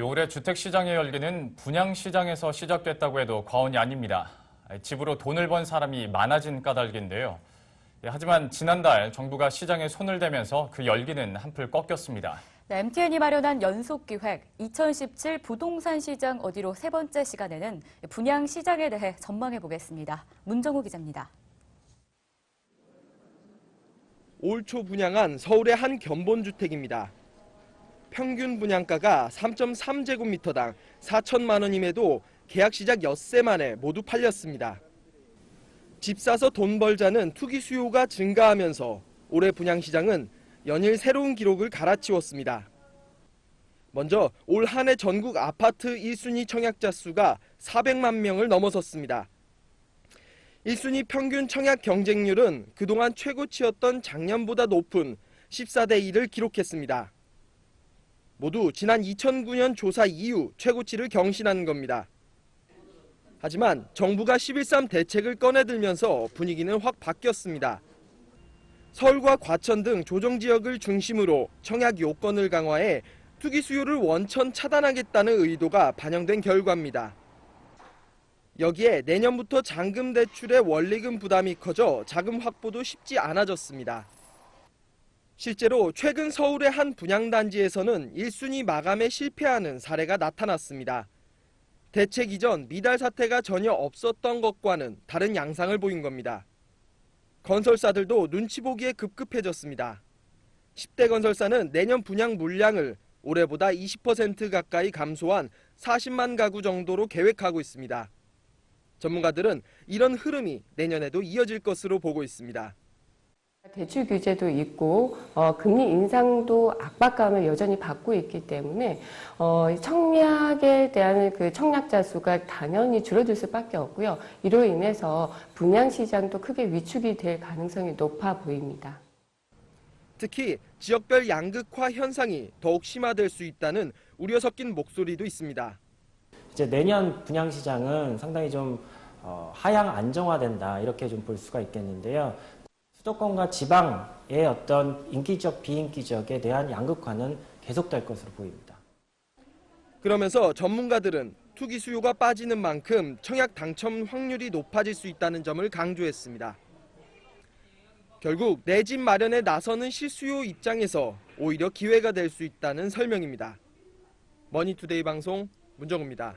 올해 주택시장의 열기는 분양시장에서 시작됐다고 해도 과언이 아닙니다. 집으로 돈을 번 사람이 많아진 까닭인데요. 하지만 지난달 정부가 시장에 손을 대면서 그 열기는 한풀 꺾였습니다. 네, MTN이 마련한 연속기획 2017 부동산 시장 어디로 세 번째 시간에는 분양시장에 대해 전망해보겠습니다. 문정우 기자입니다. 올 초 분양한 서울의 한 견본주택입니다. 평균 분양가가 3.3제곱미터당 4천만 원임에도 계약 시작 엿새 만에 모두 팔렸습니다. 집 사서 돈 벌자는 투기 수요가 증가하면서 올해 분양시장은 연일 새로운 기록을 갈아치웠습니다. 먼저 올 한 해 전국 아파트 1순위 청약자 수가 400만 명을 넘어섰습니다. 1순위 평균 청약 경쟁률은 그동안 최고치였던 작년보다 높은 14대 1을 기록했습니다. 모두 지난 2009년 조사 이후 최고치를 경신한 겁니다. 하지만 정부가 11.3 대책을 꺼내들면서 분위기는 확 바뀌었습니다. 서울과 과천 등 조정지역을 중심으로 청약 요건을 강화해 투기 수요를 원천 차단하겠다는 의도가 반영된 결과입니다. 여기에 내년부터 잔금 대출의 원리금 부담이 커져 자금 확보도 쉽지 않아졌습니다. 실제로 최근 서울의 한 분양단지에서는 1순위 마감에 실패하는 사례가 나타났습니다. 대책 이전 미달 사태가 전혀 없었던 것과는 다른 양상을 보인 겁니다. 건설사들도 눈치 보기에 급급해졌습니다. 10대 건설사는 내년 분양 물량을 올해보다 20% 가까이 감소한 40만 가구 정도로 계획하고 있습니다. 전문가들은 이런 흐름이 내년에도 이어질 것으로 보고 있습니다. 대출 규제도 있고 금리 인상도 압박감을 여전히 받고 있기 때문에 청약에 대한 그 청약자 수가 당연히 줄어들 수밖에 없고요. 이로 인해서 분양 시장도 크게 위축이 될 가능성이 높아 보입니다. 특히 지역별 양극화 현상이 더욱 심화될 수 있다는 우려 섞인 목소리도 있습니다. 이제 내년 분양 시장은 상당히 좀 하향 안정화된다 이렇게 좀 볼 수가 있겠는데요. 수도권과 지방의 어떤 인기적, 비인기적에 대한 양극화는 계속될 것으로 보입니다. 그러면서 전문가들은 투기 수요가 빠지는 만큼 청약 당첨 확률이 높아질 수 있다는 점을 강조했습니다. 결국 내 집 마련에 나서는 실수요 입장에서 오히려 기회가 될 수 있다는 설명입니다. 머니투데이 방송 문정우입니다.